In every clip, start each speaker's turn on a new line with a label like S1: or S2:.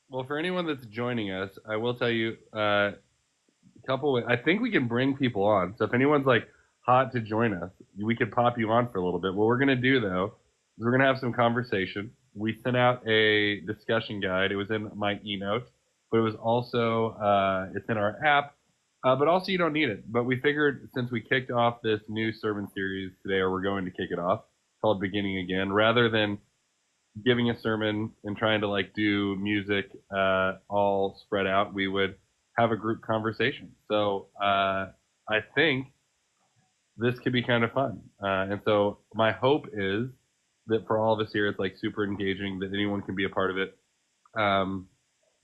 S1: Well, for anyone that's joining us, I will tell you a couple. I think we can bring people on. So if anyone's like hot to join us, we could pop you on for a little bit. What we're gonna do though is we're gonna have some conversation. We sent out a discussion guide. It was in my e-note, but it was also it's in our app. But also you don't need it. But we figured since we kicked off this new sermon series today, or we're going to kick it off, called Beginning Again, rather than giving a sermon and trying to like do music all spread out, we would have a group conversation. So I think this could be kind of fun. And so my hope is that for all of us here, it's like super engaging, that anyone can be a part of it. Um,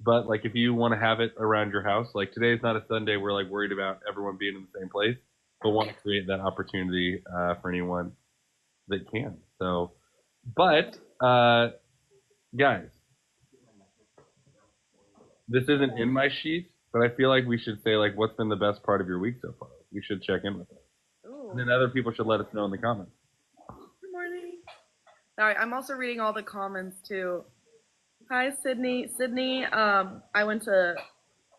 S1: but like if you want to have it around your house, like today is not a Sunday. We're like worried about everyone being in the same place, but want to create that opportunity for anyone that can. So, but guys, this isn't in my sheet, but I feel like we should say like what's been the best part of your week so far. We should check in with it, and
S2: Ooh,
S1: then other people should let us know in the comments.
S2: good morning. Sorry, I'm also reading all the comments too. Hi, Sydney. Sydney, I went to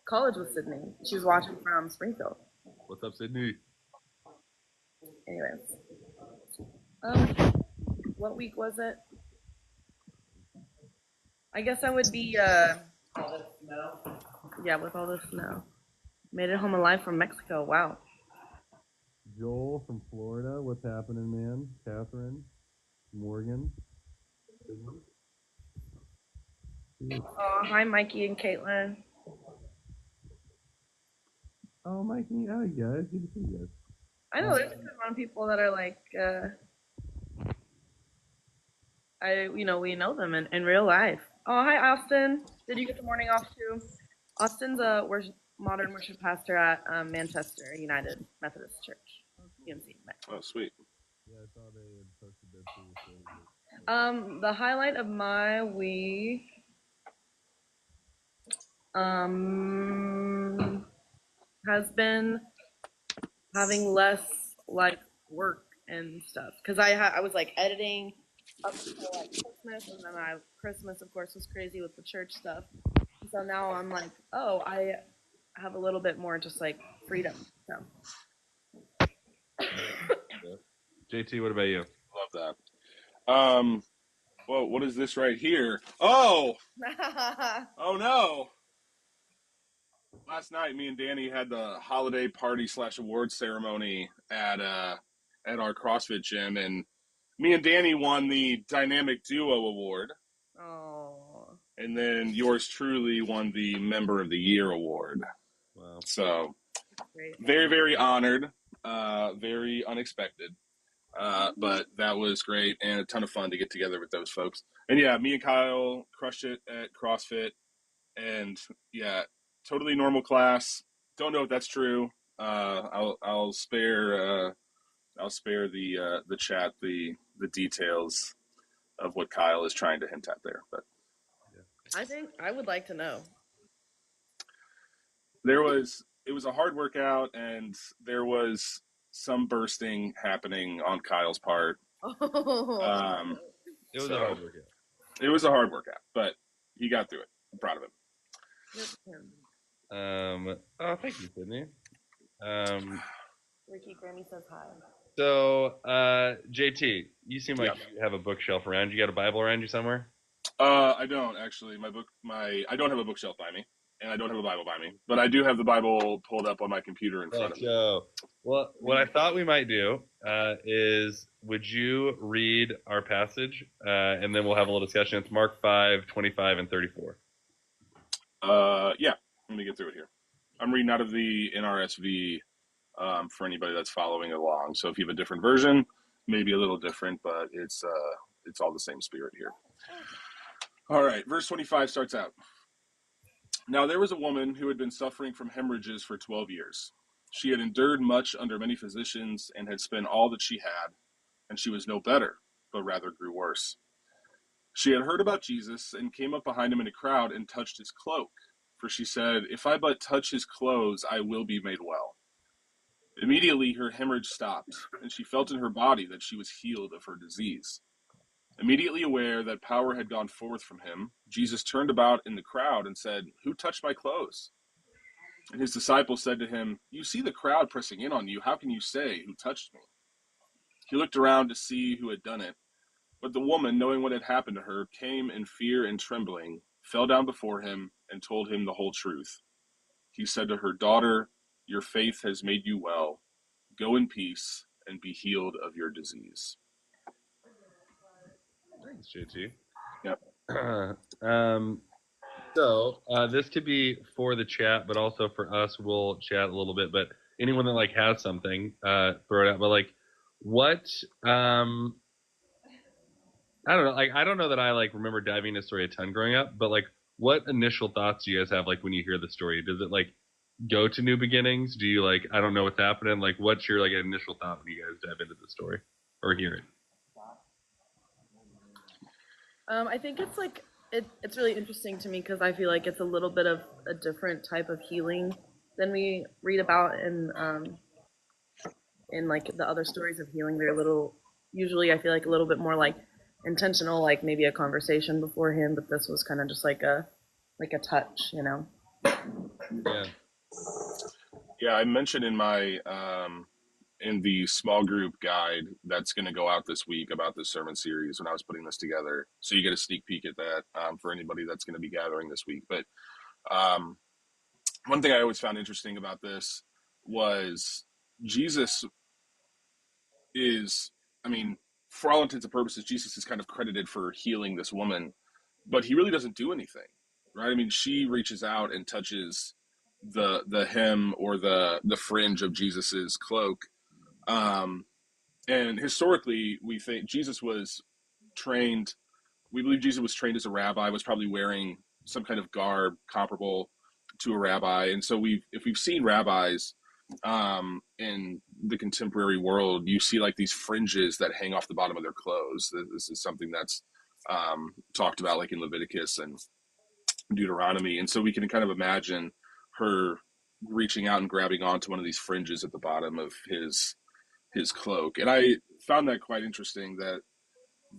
S2: college with Sydney. She was watching from Springfield.
S1: What's up, Sydney?
S2: Anyways, um, what week was it? I guess I would be, yeah, with all the snow. Made it home alive from Mexico. Wow.
S1: Joel from Florida. What's happening, man? Catherine, Morgan.
S2: Oh, hi, Mikey and Caitlin.
S1: Oh, Mikey. Hi, guys. Good to see you guys.
S2: I know there's a good amount of people that are like, we know them in real life. Oh, hi, Austin. Did you get the morning off too? Austin's a modern worship pastor at Manchester United Methodist Church, UMC.
S3: Oh, sweet.
S1: Yeah, I saw they had posted their previous.
S2: The highlight of my week, um, has been having less like work and stuff because I was like editing up until like Christmas, and then Christmas of course was crazy with the church stuff. So now I'm like, oh, I have a little bit more just like freedom. So
S1: JT, what about you?
S3: Love that. Whoa, what is this right here? Oh, oh no. Last night, me and Danny had the holiday party / awards ceremony at our CrossFit gym, and me and Danny won the Dynamic Duo Award,
S2: oh,
S3: and then yours truly won the Member of the Year Award.
S1: Wow.
S3: So
S2: great.
S3: very, very honored, very unexpected. But that was great and a ton of fun to get together with those folks. And yeah, me and Kyle crushed it at CrossFit, and yeah, totally normal class. Don't know if that's true. I'll spare the chat the details of what Kyle is trying to hint at there. But
S2: I think I would like to know.
S3: it was a hard workout, and there was some bursting happening on Kyle's part.
S2: Oh,
S3: Um,
S1: It was
S3: so
S1: a hard workout.
S3: it was a hard workout, but he got through it. I'm proud of him.
S1: Oh, thank you, Sydney.
S2: Ricky Grammy says hi.
S1: So, JT, you seem like
S3: Yeah.
S1: you have a bookshelf around. You got a Bible around you somewhere?
S3: I don't actually. I don't have a bookshelf by me, and I don't have a Bible by me, but I do have the Bible pulled up on my computer in front
S1: Let's
S3: of me.
S1: go. Well, what I thought we might do is, would you read our passage, and then we'll have a little discussion. It's Mark 5, 25, and 34.
S3: Yeah, let me get through it here. I'm reading out of the NRSV for anybody that's following along. So if you have a different version, maybe a little different, but it's all the same spirit here. All right, verse 25 starts out. Now there was a woman who had been suffering from hemorrhages for 12 years. She had endured much under many physicians and had spent all that she had, and she was no better, but rather grew worse. She had heard about Jesus and came up behind him in a crowd and touched his cloak, for she said, "If I but touch his clothes, I will be made well." Immediately her hemorrhage stopped, and she felt in her body that she was healed of her disease. Immediately aware that power had gone forth from him, Jesus turned about in the crowd and said, "Who touched my clothes?" And his disciples said to him, "You see the crowd pressing in on you. How can you say, 'Who touched me?'" He looked around to see who had done it. But the woman, knowing what had happened to her, came in fear and trembling, fell down before him, and told him the whole truth. He said to her, "Daughter, your faith has made you well. Go in peace and be healed of your disease."
S1: Thanks, JT.
S3: Yep.
S1: This could be for the chat, but also for us. We'll chat a little bit. But anyone that like has something, throw it out. But like, what? I don't know. Like, I don't know that I like remember diving into the story a ton growing up. But like, what initial thoughts do you guys have like when you hear the story? Does it like go to new beginnings? Do you like I don't know what's happening? Like, what's your like initial thought when you guys dive into the story or hear it?
S2: I think it's like it's really interesting to me because I feel like it's a little bit of a different type of healing than we read about in like the other stories of healing. They're a little usually I feel like a little bit more like intentional, like maybe a conversation beforehand, but this was kind of just like a touch, you know.
S1: Yeah.
S3: Yeah, I mentioned in my in the small group guide that's going to go out this week about this sermon series when I was putting this together. So you get a sneak peek at that for anybody that's going to be gathering this week. But um, one thing I always found interesting about this was Jesus is, I mean, for all intents and purposes, Jesus is kind of credited for healing this woman, but he really doesn't do anything, right? I mean, she reaches out and touches the hem or the fringe of Jesus's cloak. Um, and historically, we think Jesus was trained. We believe Jesus was trained as a rabbi, was probably wearing some kind of garb comparable to a rabbi. And so if we've seen rabbis in the contemporary world, you see like these fringes that hang off the bottom of their clothes. This is something that's talked about like in Leviticus and Deuteronomy. And so we can kind of imagine her reaching out and grabbing onto one of these fringes at the bottom of his cloak. And I found that quite interesting that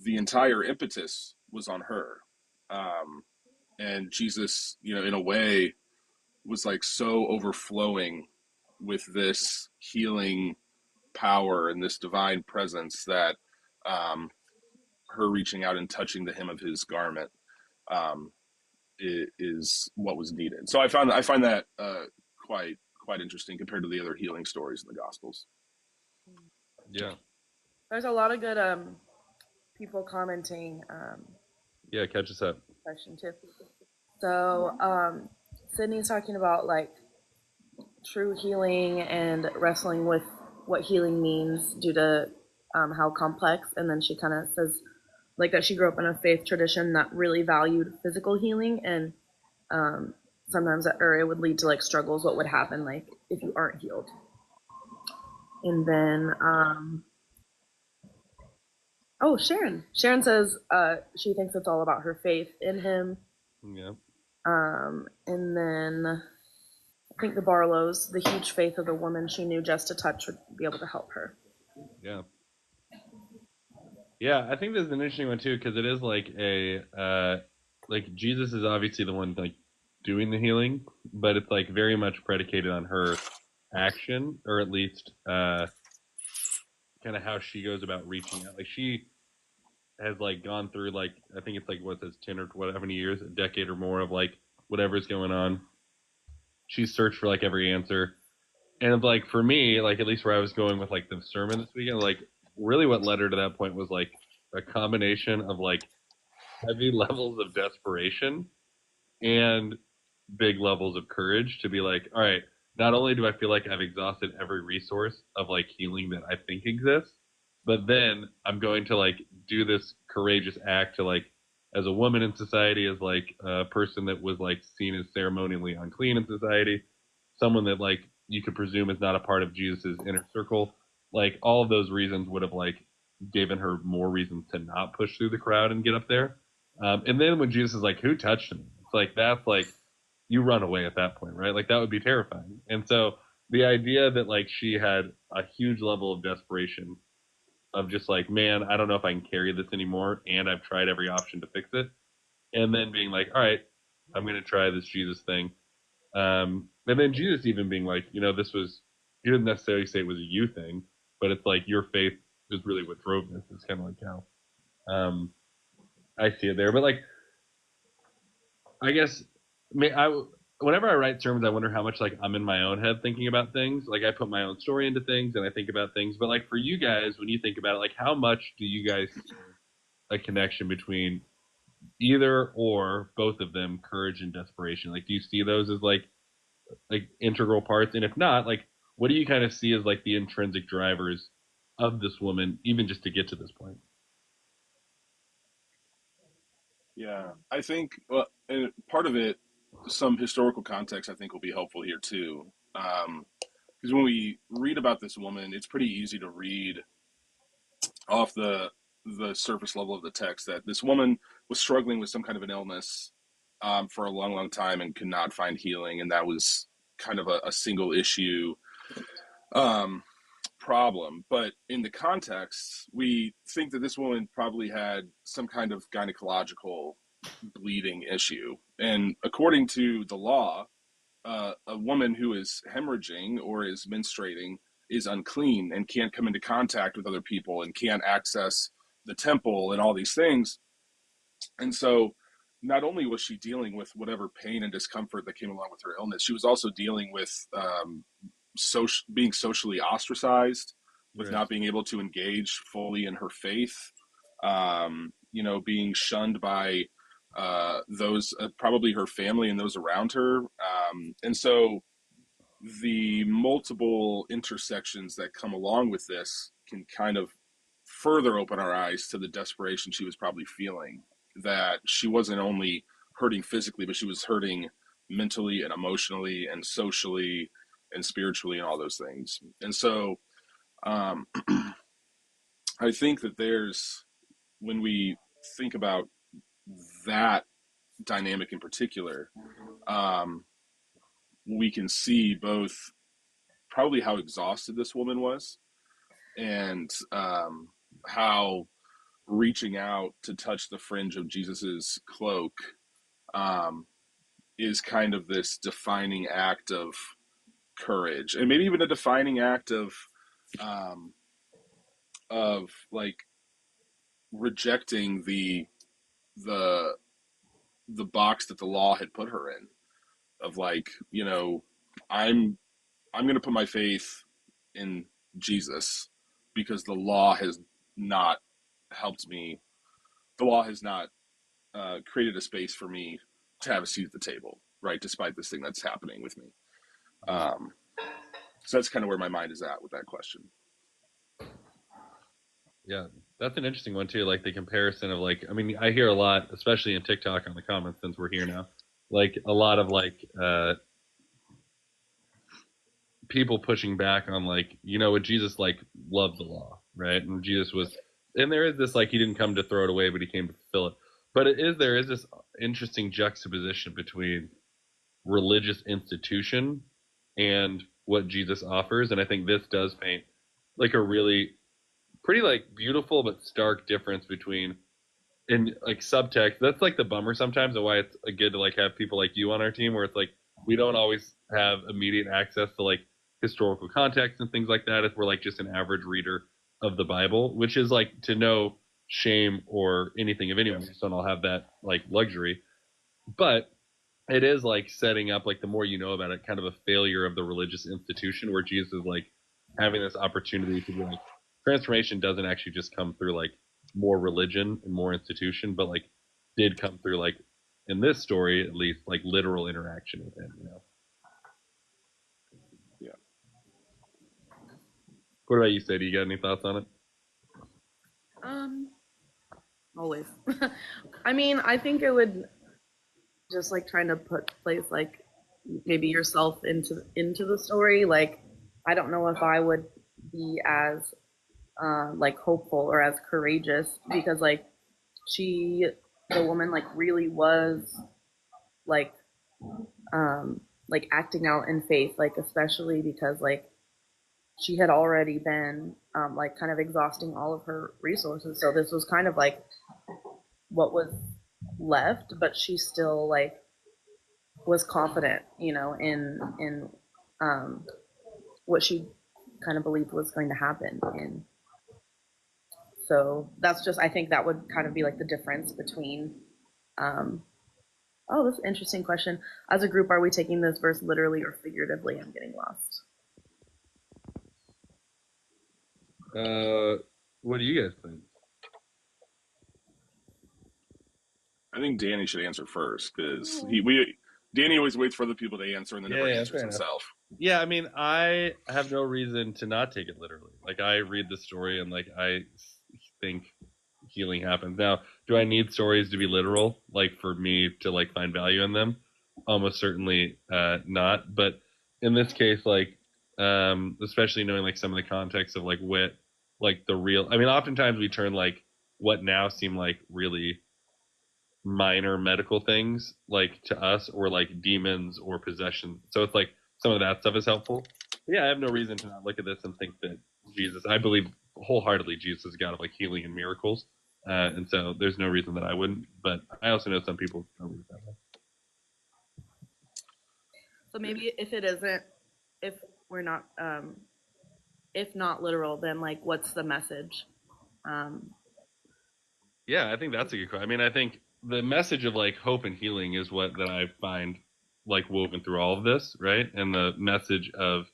S3: the entire impetus was on her. And Jesus, you know, in a way was like so overflowing with this healing power and this divine presence that her reaching out and touching the hem of his garment um, is what was needed. So I find that quite interesting compared to the other healing stories in the Gospels.
S1: Yeah.
S2: There's a lot of good people commenting.
S1: Yeah. Catch us up.
S2: Question too. So Sydney's talking about like true healing and wrestling with what healing means due to how complex. And then she kind of says like that she grew up in a faith tradition that really valued physical healing, and sometimes or it would lead to like struggles. What would happen like if you aren't healed? And then Sharon says she thinks it's all about her faith in him.
S1: Yeah.
S2: And then I think the Barlows, the huge faith of the woman she knew just to touch would be able to help her.
S1: Yeah. Yeah, I think this is an interesting one too because it is like like Jesus is obviously the one like doing the healing, but it's like very much predicated on her action, or at least kind of how she goes about reaching out. Like she has like gone through like I think it's like what says 10 or whatever many years, a decade or more of like whatever's going on. She's searched for like every answer, and like for me, like at least where I was going with like the sermon this weekend, like really what led her to that point was like a combination of like heavy levels of desperation and big levels of courage to be like, all right, not only do I feel like I've exhausted every resource of like healing that I think exists, but then I'm going to like do this courageous act to like, as a woman in society, as like a person that was like seen as ceremonially unclean in society, someone that like you could presume is not a part of Jesus's inner circle, like all of those reasons would have like given her more reasons to not push through the crowd and get up there. And then when Jesus is like, "Who touched me?" It's like that's like you run away at that point, right? Like that would be terrifying. And so the idea that like she had a huge level of desperation of just like, man, I don't know if I can carry this anymore, and I've tried every option to fix it, and then being like, all right, I'm going to try this Jesus thing. And then Jesus even being like, this was, he didn't necessarily say it was a you thing, but it's like your faith is really what drove this. It's kind of like how I see it there. But like, I guess, whenever I write sermons, I wonder how much like I'm in my own head thinking about things. Like I put my own story into things and I think about things. But like for you guys, when you think about it, like how much do you guys see a connection between either or both of them, courage and desperation? Like, do you see those as like integral parts? And if not, like, what do you kind of see as like the intrinsic drivers of this woman, even just to get to this point?
S3: Yeah, I think well, and part of it, some historical context, I think will be helpful here too. Because when we read about this woman, it's pretty easy to read off the surface level of the text that this woman was struggling with some kind of an illness for a long, long time and could not find healing, and that was kind of a single issue um, problem. But in the context, we think that this woman probably had some kind of gynecological bleeding issue, and according to the law, a woman who is hemorrhaging or is menstruating is unclean and can't come into contact with other people and can't access the temple and all these things. And so not only was she dealing with whatever pain and discomfort that came along with her illness, she was also dealing with being socially ostracized, with
S1: Right.
S3: not being able to engage fully in her faith, being shunned by those, probably her family and those around her. And so the multiple intersections that come along with this can kind of further open our eyes to the desperation she was probably feeling, that she wasn't only hurting physically, but she was hurting mentally and emotionally and socially and spiritually and all those things. And so um, I think that when we think about that dynamic in particular, um, we can see both probably how exhausted this woman was, and how reaching out to touch the fringe of Jesus's cloak um, is kind of this defining act of courage, and maybe even a defining act um, of like rejecting the the box that the law had put her in, of like, I'm I'm going to put my faith in Jesus because the law has not helped me. The law has not created a space for me to have a seat at the table, right? Despite this thing that's happening with me. Um, so that's kind of where my mind is at with that question.
S1: Yeah, that's an interesting one too. Like the comparison of like, I mean, I hear a lot, especially in TikTok on the comments since we're here now, like a lot of like people pushing back on like, what Jesus like loved the law, right? And Jesus was, and there is this like he didn't come to throw it away, but he came to fulfill it. But there is this interesting juxtaposition between religious institution and what Jesus offers, and I think this does paint like a really pretty like beautiful but stark difference between in like subtext. That's like the bummer sometimes, and why it's good to like have people like you on our team, where it's like we don't always have immediate access to like historical context and things like that if we're like just an average reader of the Bible, which is like to no shame or anything of anyone. We just don't all have that like luxury. But it is like setting up like the more you know about it, kind of a failure of the religious institution where Jesus is like having this opportunity to be like transformation doesn't actually just come through like more religion and more institution, but like did come through like in this story at least like literal interaction with him.
S3: Yeah.
S1: What about you, Sadie? You got any thoughts on it?
S2: Always. I mean, I think it would just like trying to place like maybe yourself into the story. Like, I don't know if I would be as like hopeful or as courageous, because like the woman like really was like like acting out in faith, like especially because like she had already been like kind of exhausting all of her resources. So this was kind of like what was left, but she still like was confident, in what she kind of believed was going to happen. And so that's just, I think that would kind of be like the difference between. Oh, that's an interesting question. As a group, are we taking this verse literally or figuratively? I'm getting lost.
S1: What do you guys think?
S3: I think Danny should answer first because Danny always waits for other people to answer and then never answers himself.
S1: Yeah, I mean, I have no reason to not take it literally. Like, I read the story and like I think healing happens. Now, do I need stories to be literal, like for me to like find value in them? Almost certainly not. But in this case, like, especially knowing like some of the context of like what, like the real. I mean, oftentimes we turn like what now seem like really minor medical things like to us, or like demons or possession. So it's like some of that stuff is helpful. But yeah, I have no reason to not look at this and think that Jesus, I believe wholeheartedly Jesus is a God of like healing and miracles. And so there's no reason that I wouldn't, but I also know some people don't believe that way.
S2: So maybe if we're not, if not literal, then like, what's the message?
S1: Yeah, I think that's a good question. I mean, I think the message of like hope and healing is what that I find like woven through all of this, right? And the message of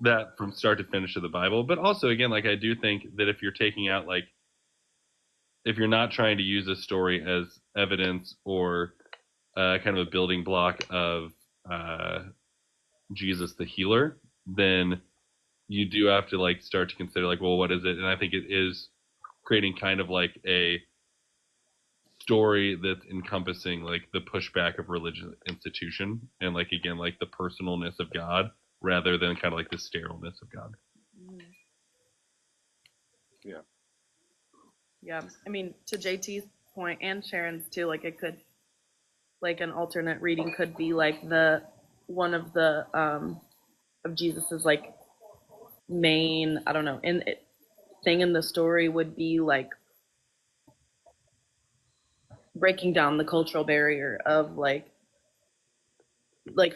S1: that from start to finish of the Bible. But also, again, like I do think that if you're taking out like if you're not trying to use a story as evidence or kind of a building block of Jesus the healer, then you do have to like start to consider like, well, what is it? And I think it is creating kind of like a story that's encompassing like the pushback of religious institution and like again like the personalness of God rather than kind of like the sterileness of God.
S3: Yeah.
S2: Yeah. I mean, to JT's point and Sharon's too, like it could, like an alternate reading could be like the one of the of Jesus's like main, I don't know, thing in the story would be like breaking down the cultural barrier of like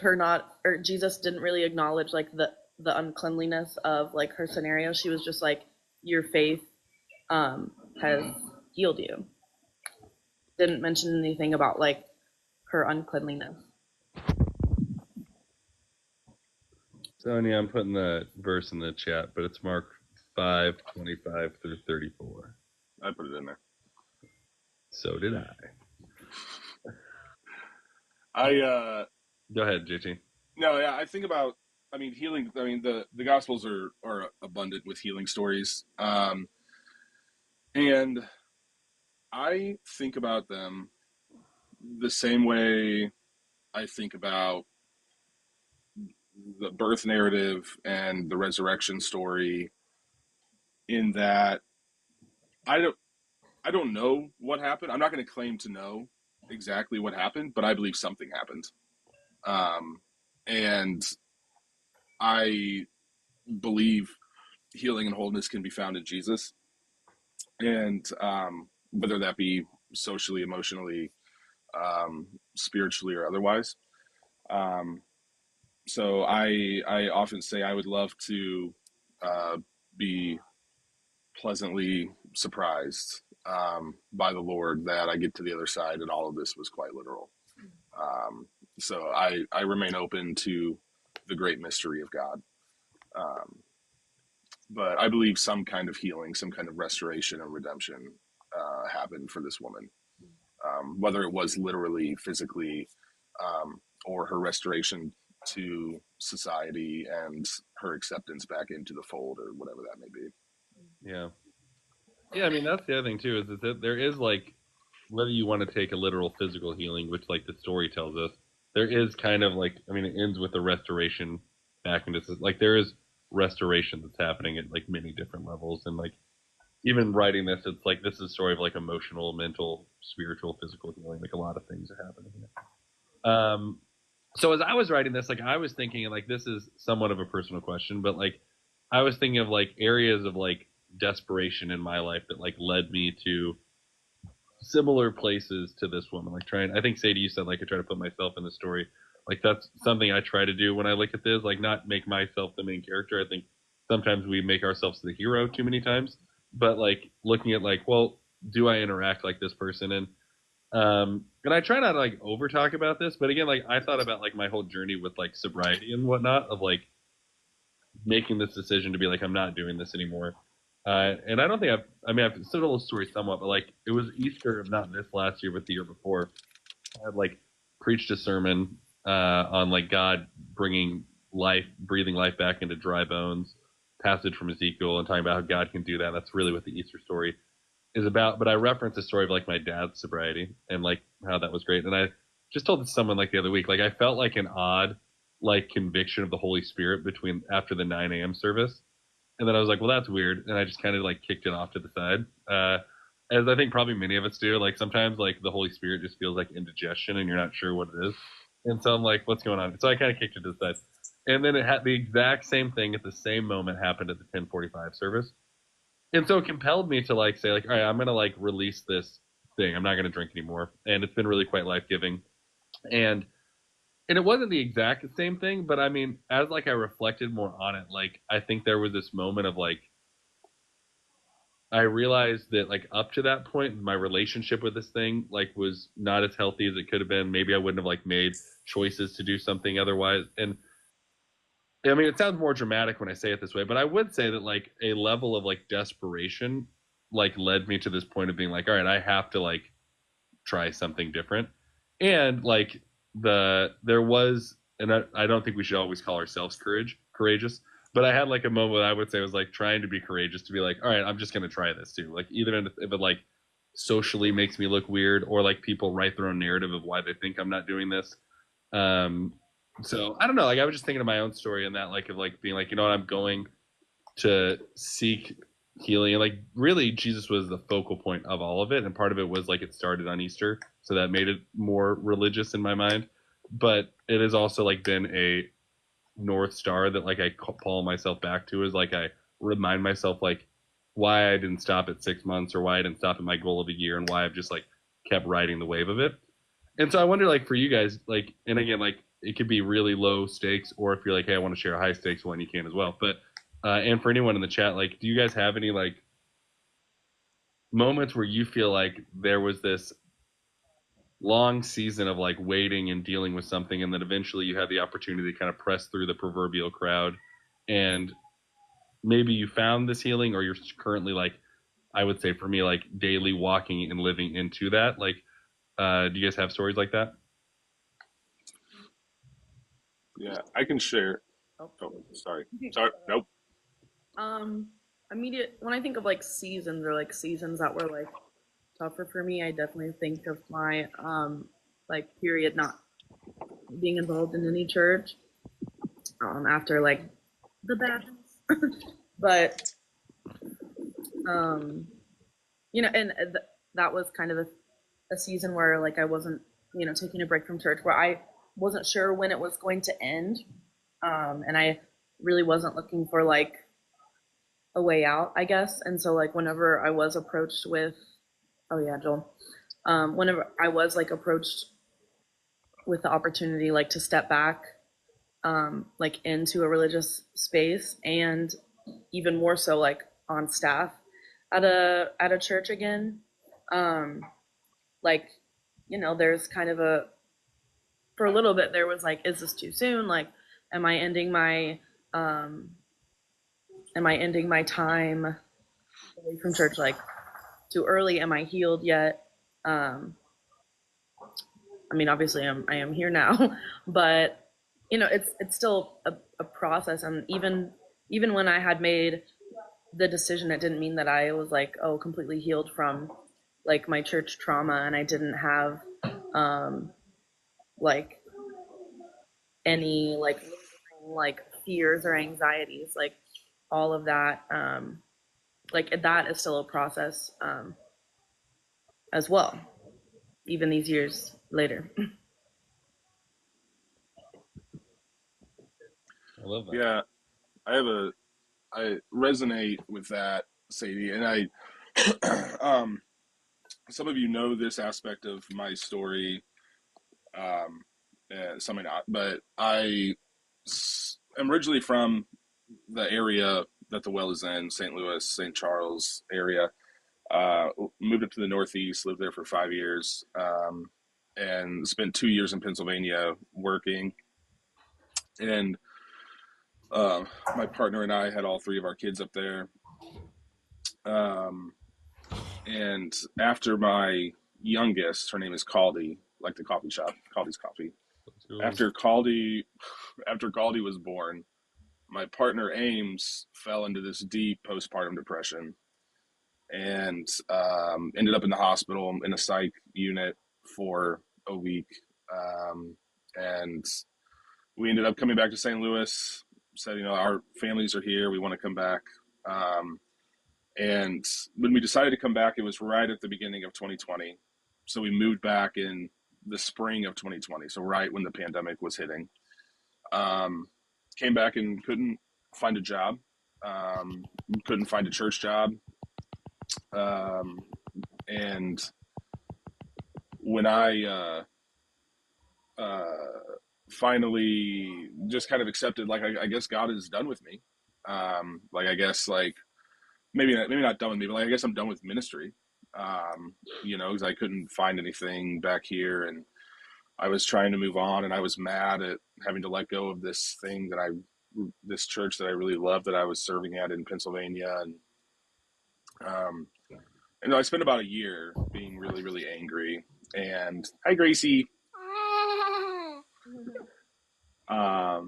S2: her not, or Jesus didn't really acknowledge like the uncleanliness of like her scenario. She was just like, your faith has healed you. Didn't mention anything about like her uncleanliness.
S1: Sonia, I'm putting the verse in the chat, but it's Mark 5:25 through 34.
S3: I put it in there.
S1: So did I. Go ahead, JT.
S3: No, yeah, I think about, I mean, healing. I mean, the Gospels are abundant with healing stories, and I think about them the same way I think about the birth narrative and the resurrection story. In that, I don't know what happened. I'm not going to claim to know exactly what happened, but I believe something happened. And I believe healing and wholeness can be found in Jesus. And whether that be socially, emotionally, spiritually, or otherwise. So I often say I would love to be pleasantly surprised by the Lord that I get to the other side and all of this was quite literal. So I remain open to the great mystery of God. But I believe some kind of healing, some kind of restoration and redemption happened for this woman. Whether it was literally, physically, or her restoration to society and her acceptance back into the fold, or whatever that may be.
S1: Yeah. Yeah, I mean, that's the other thing, too, is that there is, like, whether you want to take a literal physical healing, which, like, the story tells us, there is kind of, like, I mean, it ends with a restoration back into, like, there is restoration that's happening at, like, many different levels. And, like, even writing this, it's like, this is a story of, like, emotional, mental, spiritual, physical healing. Like, a lot of things are happening here. So as I was writing this, like, I was thinking, like, this is somewhat of a personal question, but, like, I was thinking of like areas of like desperation in my life that like led me to similar places to this woman. Like trying, I think Sadie, you said like I try to put myself in the story. Like that's something I try to do when I look at this. Like not make myself the main character. I think sometimes we make ourselves the hero too many times. But like looking at like, well, do I interact like this person? And I try not to like over talk about this, but again, like I thought about like my whole journey with like sobriety and whatnot of like making this decision to be like I'm not doing this anymore. And I don't think I've told the story somewhat, but like it was Easter, not this last year, but the year before. I had like preached a sermon on like God bringing life, breathing life back into dry bones, passage from Ezekiel, and talking about how God can do that. That's really what the Easter story is about. But I referenced the story of like my dad's sobriety and like how that was great. And I just told this to someone like the other week, like I felt like an odd like conviction of the Holy Spirit between after the 9 a.m. service. And then I was like, well, that's weird. And I just kind of like kicked it off to the side. As I think probably many of us do. Like sometimes like the Holy Spirit just feels like indigestion and you're not sure what it is. And so I'm like, what's going on? So I kind of kicked it to the side. And then it had the exact same thing at the same moment happened at the 10:45 service. And so it compelled me to like say like, all right, I'm going to like release this thing. I'm not going to drink anymore. And it's been really quite life-giving. And and it wasn't the exact same thing, but I mean, as like I reflected more on it, like I think there was this moment of like I realized that like up to that point, my relationship with this thing like was not as healthy as it could have been. Maybe I wouldn't have like made choices to do something otherwise. And I mean, it sounds more dramatic when I say it this way, but I would say that like a level of like desperation like led me to this point of being like, all right, I have to like try something different. And like there was, and I don't think we should always call ourselves courageous, but I had like a moment I would say was like trying to be courageous to be like, all right, I'm just gonna try this too. Like either if it like socially makes me look weird or like people write their own narrative of why they think I'm not doing this. Um, so I don't know. Like I was just thinking of my own story and that like of like being like, you know what, I'm going to seek healing. And like really Jesus was the focal point of all of it. And part of it was like it started on Easter. So that made it more religious in my mind. But it has also like been a North Star that like I call myself back to is like I remind myself like why I didn't stop at 6 months or why I didn't stop at my goal of a year and why I've just like kept riding the wave of it. And so I wonder like for you guys, like, and again, like it could be really low stakes or if you're like, hey, I want to share a high stakes one, you can as well. But and for anyone in the chat, like, do you guys have any like moments where you feel like there was this long season of like waiting and dealing with something, and then eventually you had the opportunity to kind of press through the proverbial crowd, and maybe you found this healing, or you're currently like, I would say for me, like daily walking and living into that. Like, do you guys have stories like that?
S3: Yeah, I can share.
S2: Oh.
S3: Oh, sorry. Nope.
S2: Immediate when I think of like seasons or like seasons that were like tougher for me, I definitely think of my like period not being involved in any church after like the bad but you know, and that was kind of a season where like I wasn't, you know, taking a break from church, where I wasn't sure when it was going to end, and I really wasn't looking for like a way out, I guess. And so like whenever I was approached with, oh yeah, Joel, whenever I was like approached with the opportunity like to step back, like into a religious space, and even more so like on staff at a church again, like, you know, there's kind of a, for a little bit there was like, is this too soon? Like, am I ending my time away from church like too early? Am I healed yet? I mean, obviously I am here now, but you know, it's still a process. And even when I had made the decision, it didn't mean that I was like, oh, completely healed from like my church trauma, and I didn't have like any like fears or anxieties, like all of that, like that is still a process as well, even these years later.
S1: I love that.
S3: Yeah, I have a I resonate with that, Sadie, and I some of you know this aspect of my story, some may not, but am originally from the area that the well is in, St. Louis, St. Charles area. Moved up to the Northeast, lived there for 5 years, and spent 2 years in Pennsylvania working. And my partner and I had all three of our kids up there. And after my youngest, her name is Caldy, like the coffee shop, Caldy's Coffee. After Caldy was born, my partner Ames fell into this deep postpartum depression and ended up in the hospital in a psych unit for a week. And we ended up coming back to St. Louis, said, our families are here. We want to come back. And when we decided to come back, it was right at the beginning of 2020. So we moved back in the spring of 2020. So right when the pandemic was hitting. Came back and couldn't find a job. Couldn't find a church job. And when I finally just kind of accepted, like, I guess God is done with me. Maybe not done with me, but I guess I'm done with ministry. Because I couldn't find anything back here, and I was trying to move on, and I was mad at having to let go of this church that I really loved, that I was serving at in Pennsylvania. And I spent about a year being really, really angry. And hi, Gracie. Hi,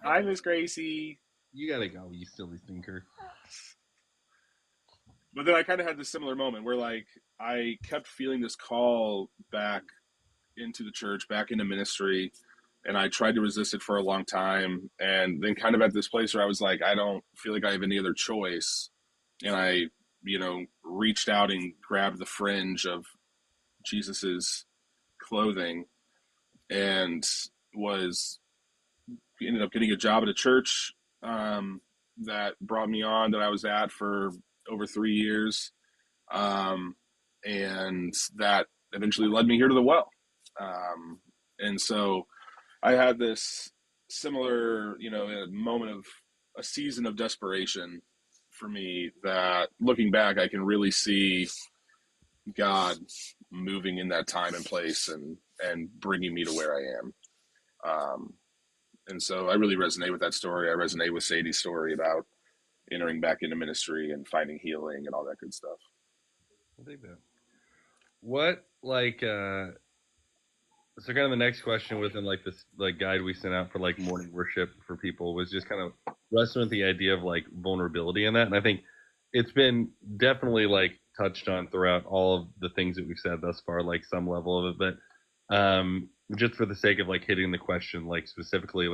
S3: hi, Miss Gracie.
S1: You gotta go, you silly thinker.
S3: But then I kind of had this similar moment where, like, I kept feeling this call back into the church, back into ministry, and I tried to resist it for a long time. And then kind of at this place where I was like, I don't feel like I have any other choice. And I, reached out and grabbed the fringe of Jesus's clothing and ended up getting a job at a church that brought me on, that I was at for over 3 years. And that eventually led me here to the well. And so I had this similar, a moment of a season of desperation for me, that looking back, I can really see God moving in that time and place and bringing me to where I am. And so I really resonate with that story. I resonate with Sadie's story about entering back into ministry and finding healing and all that good stuff.
S1: I think that. What, so kind of the next question within this guide we sent out for morning worship for people was just kind of wrestling with the idea of vulnerability in that. And I think it's been definitely touched on throughout all of the things that we've said thus far, some level of it, but just for the sake of hitting the question, specifically,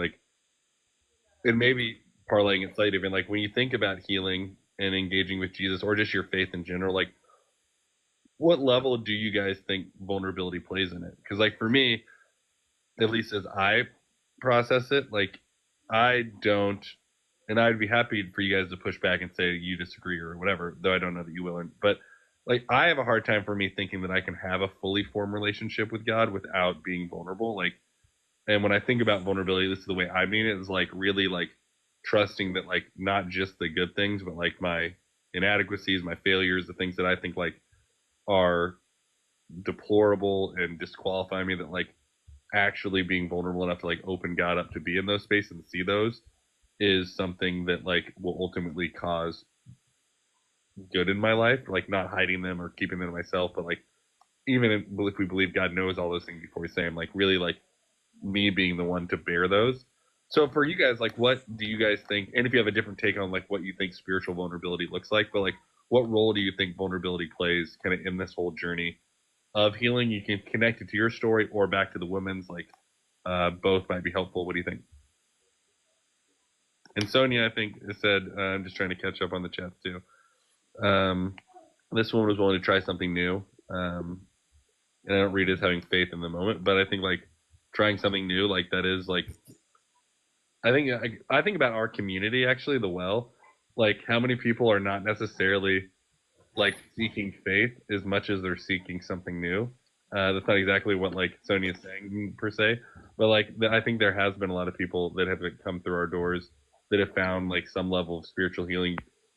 S1: and maybe parlaying it slightly even, when you think about healing and engaging with Jesus, or just your faith in general, what level do you guys think vulnerability plays in it? Because for me, at least as I process it, I don't, and I'd be happy for you guys to push back and say you disagree or whatever, though I don't know that you will. But I have a hard time for me thinking that I can have a fully formed relationship with God without being vulnerable. And when I think about vulnerability, this is the way I mean it, is really trusting that not just the good things, but my inadequacies, my failures, the things that I think are deplorable and disqualify me, that actually being vulnerable enough to open God up to be in those spaces and see those is something that will ultimately cause good in my life, not hiding them or keeping them to myself, but even if we believe God knows all those things before we say them, really me being the one to bear those. So for you guys, what do you guys think, and if you have a different take on what you think spiritual vulnerability looks like, but what role do you think vulnerability plays kind of in this whole journey of healing? You can connect it to your story or back to the women's, both might be helpful. What do you think? And Sonia, I think, said, I'm just trying to catch up on the chats too. This woman was willing to try something new. And I don't read it as having faith in the moment, but I think trying something new, that is I think about our community actually, the well, like how many people are not necessarily like seeking faith as much as they're seeking something new. That's not exactly what like Sonia's saying per se, but like I think there has been a lot of people that have come through our doors that have found like some level of spiritual healing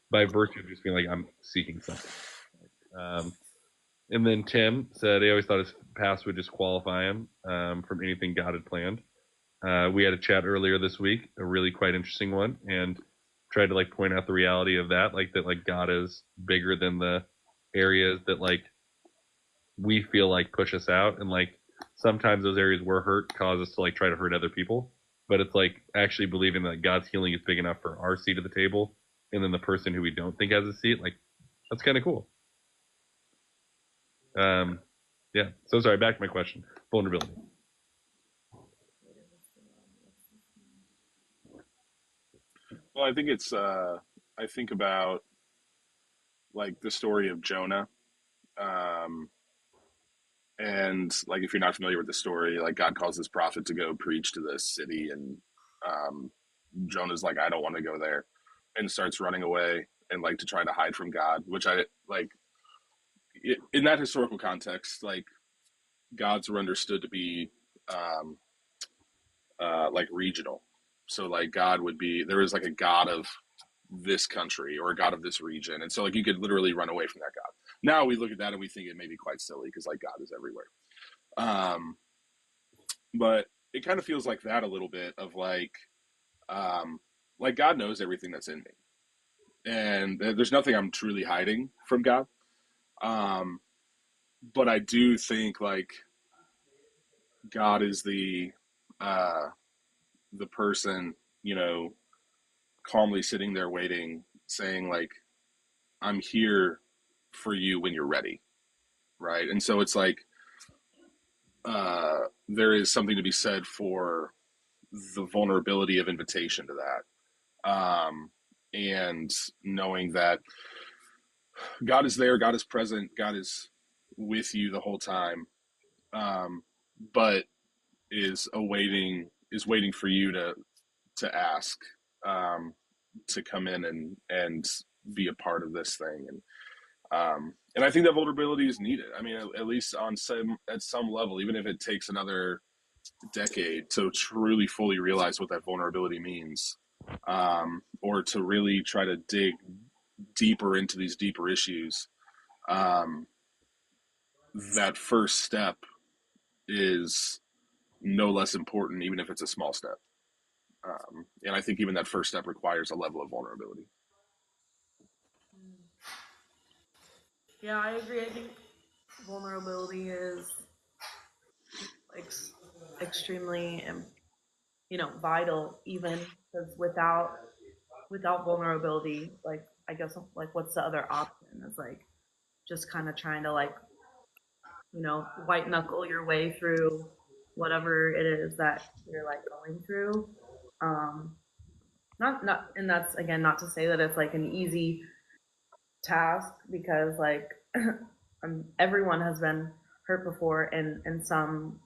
S1: by virtue of just being like I'm seeking something. Um, and then Tim said he always thought his past would disqualify him from anything God had planned. We had a chat earlier this week, a really quite interesting one, and tried to like point out the reality of that, like that, like God is bigger than the areas that like we feel like push us out, and like sometimes those areas we're hurt cause us to like try to hurt other people, but it's like actually believing that God's healing is big enough for our seat at the table, and then the person who we don't think has a seat, like that's kind of cool. Um, yeah. So sorry. Back to my question. Vulnerability.
S3: Well, I think it's I think about like the story of Jonah. Um, and like if you're not familiar with the story, like God calls this prophet to go preach to this city, and um, Jonah's like, I don't want to go there, and starts running away and like to try to hide from God, which I like in that historical context, like gods were understood to be um, like regional. So like God would be there is like a God of this country or a God of this region, and so like you could literally run away from that God. Now we look at that and we think it may be quite silly because like God is everywhere. Um, but it kind of feels like that a little bit of like God knows everything that's in me, and there's nothing I'm truly hiding from God. Um, but I do think like God is uh, the person, you know, calmly sitting there waiting, saying like, "I'm here for you when you're ready," right? And so it's like there is something to be said for the vulnerability of invitation to that, and knowing that God is there, God is present, God is with you the whole time, but is waiting for you to ask, um, to come in and be a part of this thing, and I think that vulnerability is needed. I mean, at least on some at some level, even if it takes another decade to truly fully realize what that vulnerability means, or to really try to dig deeper into these deeper issues. Um, that first step is no less important, even if it's a small step. And I think even that first step requires a level of vulnerability.
S2: Yeah, I agree. I think vulnerability is ex- extremely, vital. Even because without vulnerability, like I guess like what's the other option? It's like just kind of trying to like white knuckle your way through whatever it is that you're like going through. Um, not, and that's again not to say that it's like an easy task because like everyone has been hurt before in some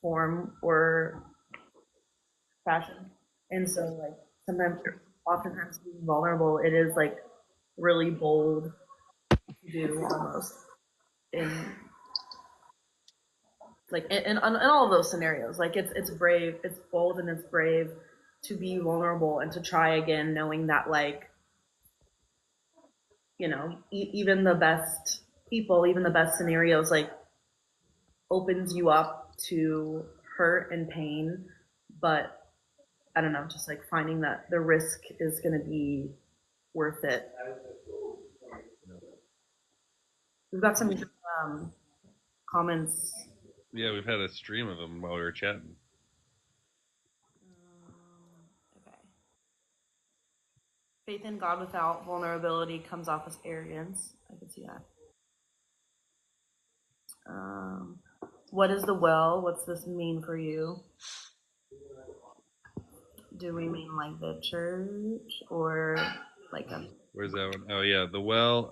S2: form or fashion, and so like sometimes, oftentimes being vulnerable, it is like really bold to do almost in like in all of those scenarios. Like it's brave, it's bold, and it's brave to be vulnerable and to try again, knowing that like even the best people, even the best scenarios, like opens you up to hurt and pain. But I don't know, just like finding that the risk is going to be worth it. We've got some comments.
S1: Yeah, we've had a stream of them while we were chatting.
S2: Okay. Faith in God without vulnerability comes off as arrogance. I can see that. What is the well? What's this mean for you? Do we mean like the church or like a?
S1: Where's that one? Oh yeah, the well.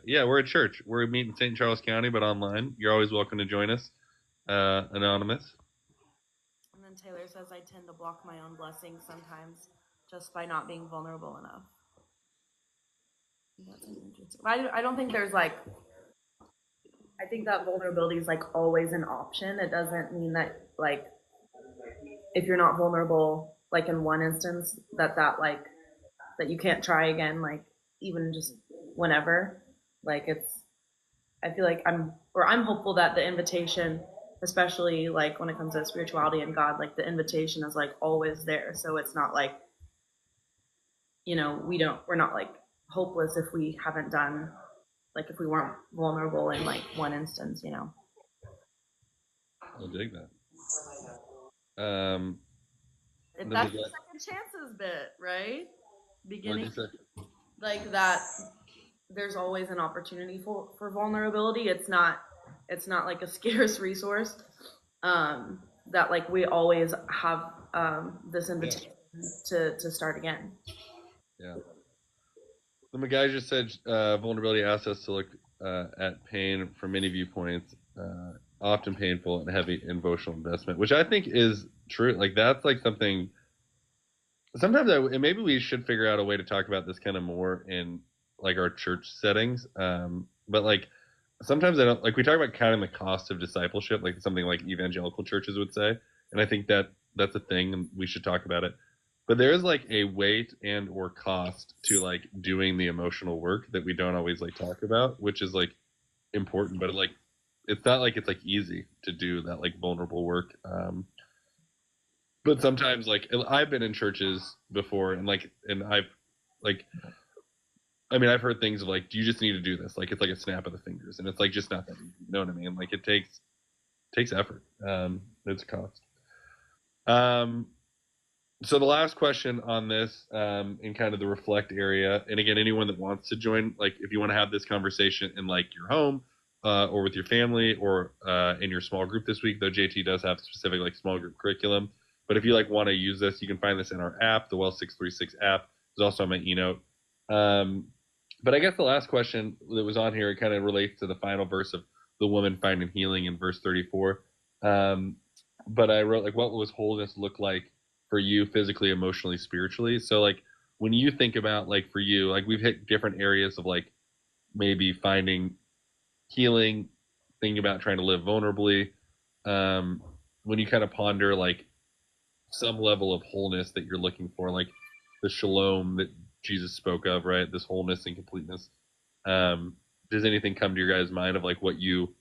S1: Yeah, we're a church. We're meeting in St. Charles County, but online. You're always welcome to join us. Anonymous.
S2: And then Taylor says I tend to block my own blessings sometimes just by not being vulnerable enough. That's interesting. I don't think there's like, I think that vulnerability is like always an option. It doesn't mean that like if you're not vulnerable, like in one instance, that like that you can't try again, like even just whenever. Like it's, I feel like I'm hopeful that the invitation, especially like when it comes to spirituality and God, like the invitation is like always there. So it's not like, we're not like hopeless if we haven't done, like if we weren't vulnerable in like one instance.
S1: I dig that.
S2: That's the second chances bit, right? Beginning,
S1: What'd you say?
S2: like that. There's always an opportunity for vulnerability. It's not like a scarce resource. That like we always have this invitation to start again.
S1: Yeah. The guy just said vulnerability asks us to look at pain from many viewpoints, often painful and heavy emotional investment, which I think is true. Like that's like something. Sometimes and maybe we should figure out a way to talk about this kind of more in like our church settings. But like sometimes I don't like we talk about counting the cost of discipleship, like something like evangelical churches would say, and I think that that's a thing, and we should talk about it. But there is like a weight and or cost to like doing the emotional work that we don't always like talk about, which is like important, but like it's not like it's like easy to do that like vulnerable work. But sometimes like I've been in churches before and I've like I mean I've heard things of like, do you just need to do this? Like it's like a snap of the fingers, and it's like just not that easy. You know what I mean? Like it takes effort. It's a cost. So the last question on this, in kind of the reflect area, and again, anyone that wants to join, like if you want to have this conversation in like your home, or with your family, or in your small group this week, though JT does have specific like small group curriculum. But if you like want to use this, you can find this in our app, the Well 636 app. It's also on my eNote. But I guess the last question that was on here, it kind of relates to the final verse of the woman finding healing in verse 34. But I wrote like, what was wholeness look like for you physically, emotionally, spiritually? So like when you think about like for you, like we've hit different areas of like maybe finding healing, thinking about trying to live vulnerably. When you kind of ponder like some level of wholeness that you're looking for, like the shalom that Jesus spoke of, right? This wholeness and completeness. Does anything come to your guys' mind of like what you,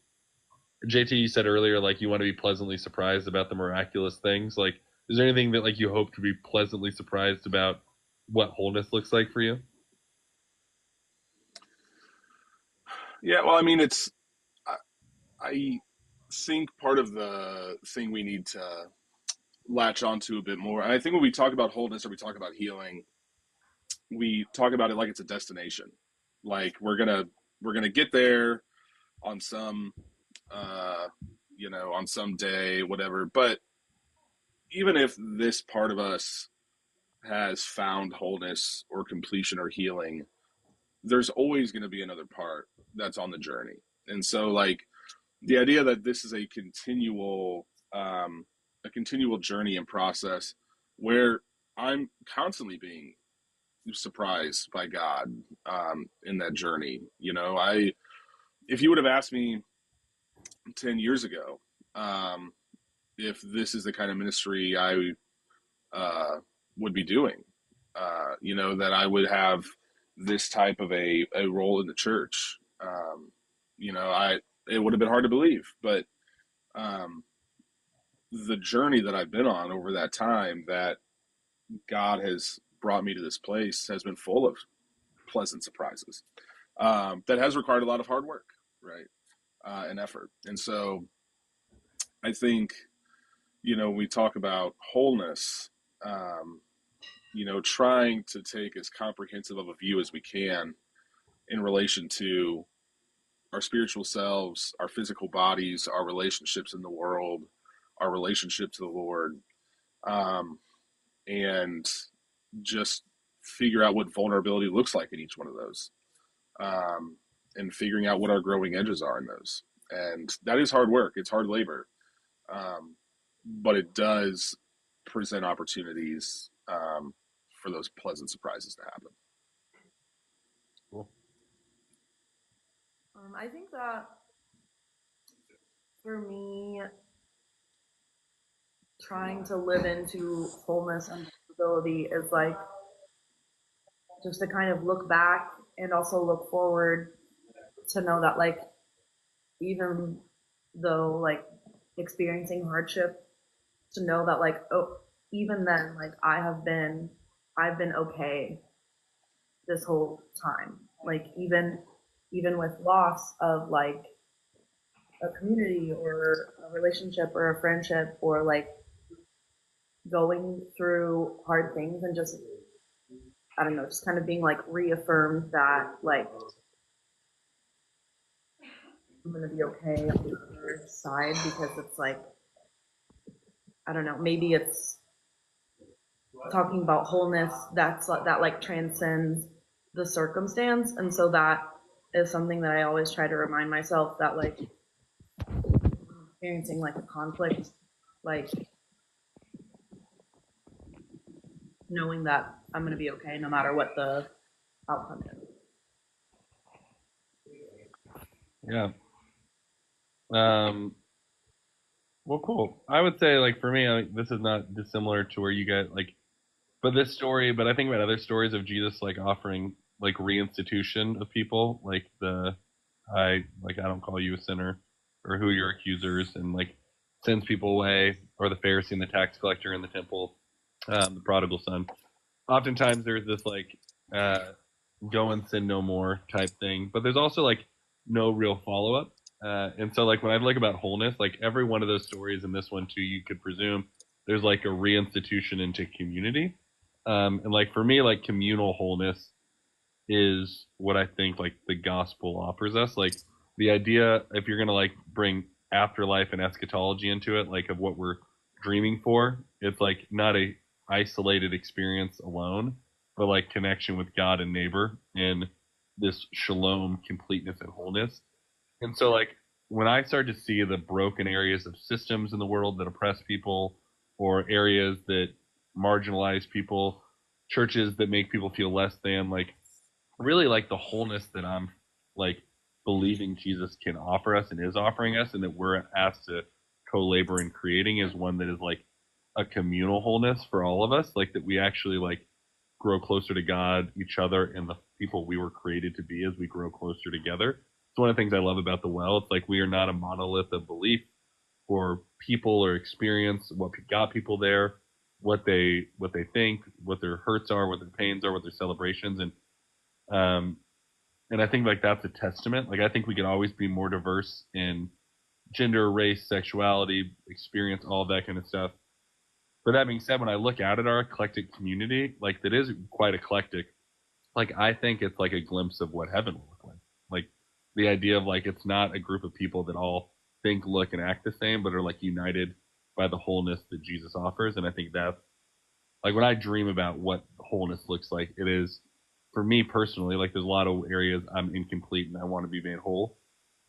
S1: JT, you said earlier, like you want to be pleasantly surprised about the miraculous things. Like, is there anything that like you hope to be pleasantly surprised about what wholeness looks like for you?
S3: Yeah, well, I mean, I think part of the thing we need to latch onto a bit more, and I think when we talk about wholeness or we talk about healing, we talk about it like it's a destination. Like we're gonna get there on some on some day, whatever. But even if this part of us has found wholeness or completion or healing, there's always going to be another part that's on the journey. And so like the idea that this is a continual journey and process where I'm constantly being surprised by God in that journey. If you would have asked me 10 years ago, if this is the kind of ministry I would be doing, that I would have this type of a role in the church. It would have been hard to believe, but the journey that I've been on over that time that God has brought me to this place has been full of pleasant surprises. That has required a lot of hard work, right? And effort. And so I think, we talk about wholeness, trying to take as comprehensive of a view as we can in relation to our spiritual selves, our physical bodies, our relationships in the world, our relationship to the Lord, and just figure out what vulnerability looks like in each one of those, and figuring out what our growing edges are in those. And that is hard work. It's hard labor. but it does present opportunities for those pleasant surprises to happen.
S1: Cool.
S2: I think that for me, trying to live into wholeness and stability is like just to kind of look back and also look forward to know that like even though like experiencing hardship, to know that like, oh, even then like I've been okay this whole time, like even with loss of like a community or a relationship or a friendship or like going through hard things and just I don't know, just kind of being like reaffirmed that like I'm gonna be okay on the other side, because it's like I don't know, maybe it's talking about wholeness that like transcends the circumstance, and so that is something that I always try to remind myself that like experiencing like a conflict, like knowing that I'm gonna be okay no matter what the outcome is.
S1: Yeah. Well, cool. I would say, like, for me, like, this is not dissimilar to where you get, like, but this story, but I think about other stories of Jesus, like, offering, like, reinstitution of people, like, I don't call you a sinner, or who are your accusers, and, like, sends people away, or the Pharisee and the tax collector in the temple, the prodigal son. Oftentimes there's this, like, uh, go and sin no more type thing, but there's also, like, no real follow up. And so, like, when I look about wholeness, like, every one of those stories and this one too, you could presume there's like a reinstitution into community. And like for me, like communal wholeness is what I think like the gospel offers us. Like the idea, if you're gonna like bring afterlife and eschatology into it, like of what we're dreaming for, it's like not a isolated experience alone, but like connection with God and neighbor in this shalom, completeness, and wholeness. And so, like, when I start to see the broken areas of systems in the world that oppress people, or areas that marginalize people, churches that make people feel less than, like, really like the wholeness that I'm, like, believing Jesus can offer us and is offering us, and that we're asked to co labor in creating, is one that is, like, a communal wholeness for all of us, like, that we actually, like, grow closer to God, each other, and the people we were created to be as we grow closer together. It's one of the things I love about the well. It's like we are not a monolith of belief or people or experience, what got people there, what they think, what their hurts are, what their pains are, what their celebrations, um and I think like that's a testament. Like I think we can always be more diverse in gender, race, sexuality, experience, all of that kind of stuff. But that being said, when I look out at our eclectic community, like that is quite eclectic, like I think it's like a glimpse of what heaven will look like. Like the idea of like it's not a group of people that all think, look, and act the same, but are like united by the wholeness that Jesus offers. And I think that's like when I dream about what wholeness looks like, it is for me personally, like there's a lot of areas I'm incomplete and I want to be made whole.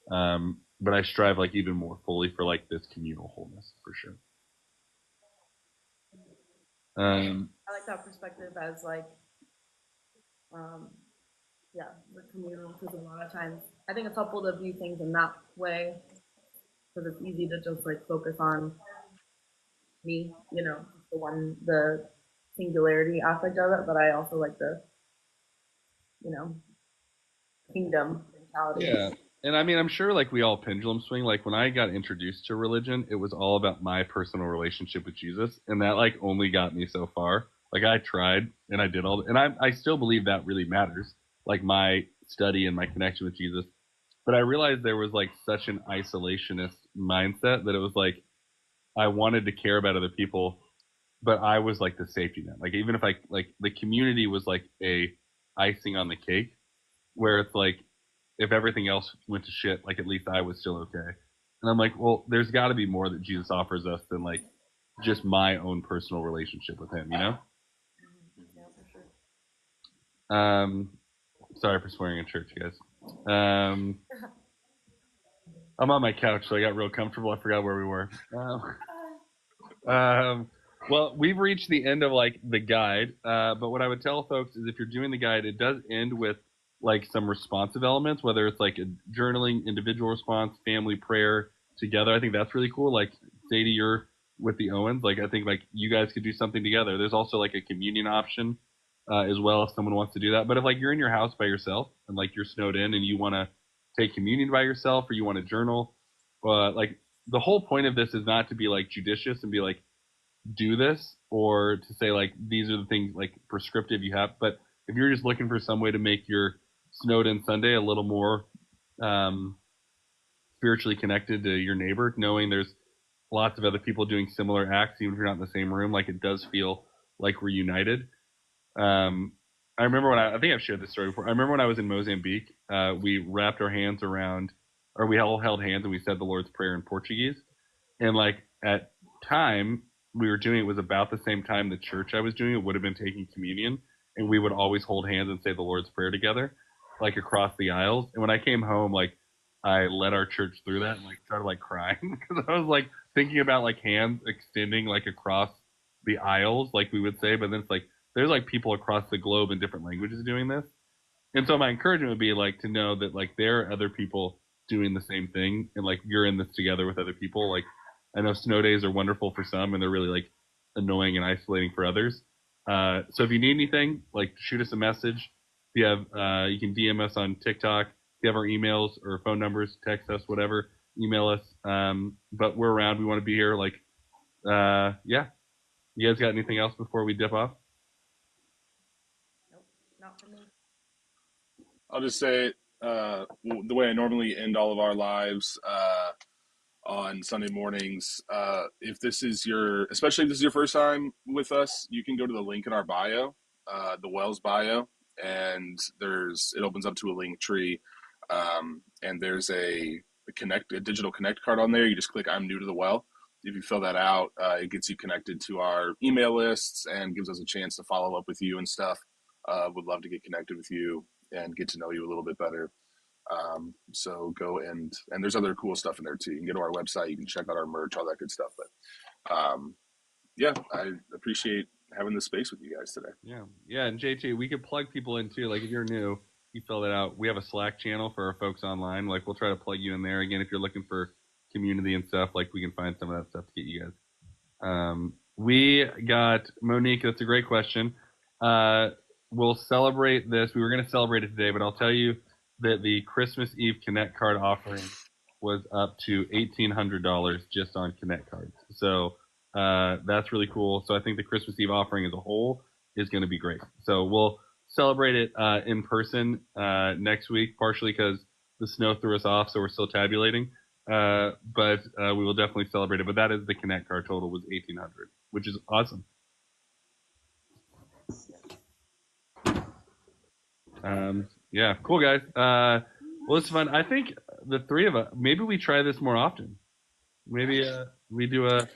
S1: But I strive like even more fully for like this communal wholeness for sure.
S2: I like that perspective as like, um, yeah, the communal, because a lot of times I think it's helpful to view things in that way, because it's easy to just like focus on me, you know, the singularity aspect of it, but I also like the, you know, kingdom mentality.
S1: Yeah. And I mean, I'm sure like we all pendulum swing. Like when I got introduced to religion, it was all about my personal relationship with Jesus. And that like only got me so far. Like I tried and I did all, and I still believe that really matters. Like my study and my connection with Jesus. But I realized there was like such an isolationist mindset that it was like I wanted to care about other people, but I was like the safety net. Like even if I like the community was like a icing on the cake, where it's like if everything else went to shit, like at least I was still okay. And I'm like, well, there's got to be more that Jesus offers us than like just my own personal relationship with Him, you know?
S2: Yeah, for sure.
S1: Sorry for swearing in church, guys. I'm on my couch, so I got real comfortable. I forgot where we were. Well, we've reached the end of like the guide, but what I would tell folks is if you're doing the guide, it does end with like some responsive elements, whether it's like a journaling, individual response, family prayer together. I think that's really cool. Like, Sadie, you're with the Owens. Like, I think like you guys could do something together. There's also like a communion option as well if someone wants to do that. But if like you're in your house by yourself and like you're snowed in and you want to take communion by yourself or you want to journal, like the whole point of this is not to be like judicious and be like do this or to say like these are the things like prescriptive you have. But if you're just looking for some way to make your snowed in Sunday a little more spiritually connected to your neighbor, knowing there's lots of other people doing similar acts, even if you're not in the same room, like it does feel like we're united. I remember when I think I've shared this story before. I remember when I was in Mozambique, we wrapped our hands around, or we all held hands and we said the Lord's Prayer in Portuguese. And like at time we were doing it was about the same time the church I was doing it would have been taking communion, and we would always hold hands and say the Lord's Prayer together, like across the aisles. And when I came home, like I led our church through that and like started like crying because I was like thinking about like hands extending like across the aisles, like we would say, but then it's like there's like people across the globe in different languages doing this. And so my encouragement would be like to know that like there are other people doing the same thing and like you're in this together with other people. Like I know snow days are wonderful for some and they're really like annoying and isolating for others. So if you need anything, like shoot us a message. If you have, you can DM us on TikTok. If you have our emails or phone numbers, text us, whatever, email us. But we're around. We want to be here. Like, yeah. You guys got anything else before we dip off?
S2: Nope, not for me.
S3: I'll just say the way I normally end all of our lives on Sunday mornings. If this is especially if this is your first time with us, you can go to the link in our bio, the Wells bio, and it opens up to a link tree, and there's a digital connect card on there. You just click "I'm new to the well." If you fill that out, it gets you connected to our email lists and gives us a chance to follow up with you and stuff. Would love to get connected with you and get to know you a little bit better. So go and there's other cool stuff in there too. You can go to our website, you can check out our merch, all that good stuff. But yeah, I appreciate having this space with you guys today.
S1: Yeah, and JT, we could plug people in too. Like if you're new, you fill that out. We have a Slack channel for our folks online. Like we'll try to plug you in there. Again, if you're looking for community and stuff, like we can find some of that stuff to get you guys. We got Monique. That's a great question. We'll celebrate this. We were going to celebrate it today, but I'll tell you that the Christmas Eve Connect card offering was up to $1,800 just on Connect cards. So that's really cool. So I think the Christmas Eve offering as a whole is going to be great. So we'll celebrate it in person next week, partially because the snow threw us off, so we're still tabulating. But we will definitely celebrate it. But that is the Connect card total was $1,800, which is awesome. Yeah, cool guys. Well, it's fun. I think the three of us, maybe we try this more often. Maybe we do a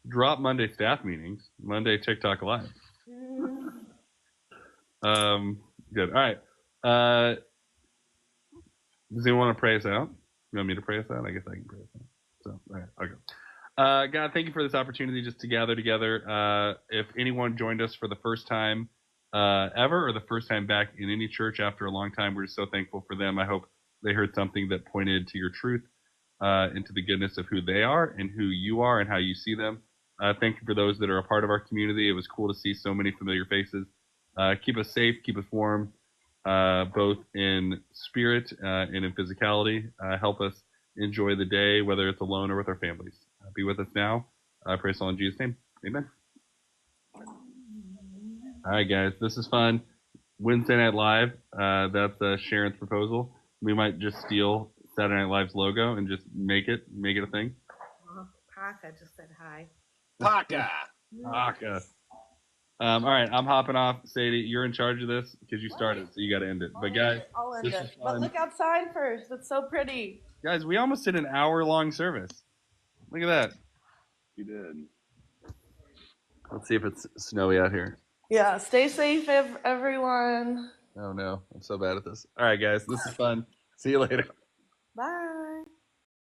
S1: drop Monday staff meetings, Monday TikTok live. Good. All right. Does anyone want to pray us out? You want me to pray us out? I guess I can pray us out. So, all right, okay. God, thank you for this opportunity just to gather together. If anyone joined us for the first time ever or the first time back in any church after a long time, we're just so thankful for them. I hope they heard something that pointed to your truth and to the goodness of who they are and who you are and how you see them. Thank you for those that are a part of our community. It was cool to see so many familiar faces. Keep us safe, keep us warm, both in spirit and in physicality. Help us enjoy the day, whether it's alone or with our families. Be with us now. I pray this all in Jesus' name. Amen. All right, guys, this is fun. Wednesday Night Live, that's Sharon's proposal. We might just steal Saturday Night Live's logo and just make it a thing.
S2: Paka just said hi.
S3: Paka.
S1: All right, I'm hopping off. Sadie, you're in charge of this because you started, so you got to end it. But guys,
S2: I'll end it. But look outside first. It's so pretty.
S1: Guys, we almost did an hour-long service. Look at that.
S3: You did.
S1: Let's see if it's snowy out here.
S2: Yeah, stay safe, everyone.
S1: Oh no, I'm so bad at this. All right, guys, this is fun. See you later.
S2: Bye.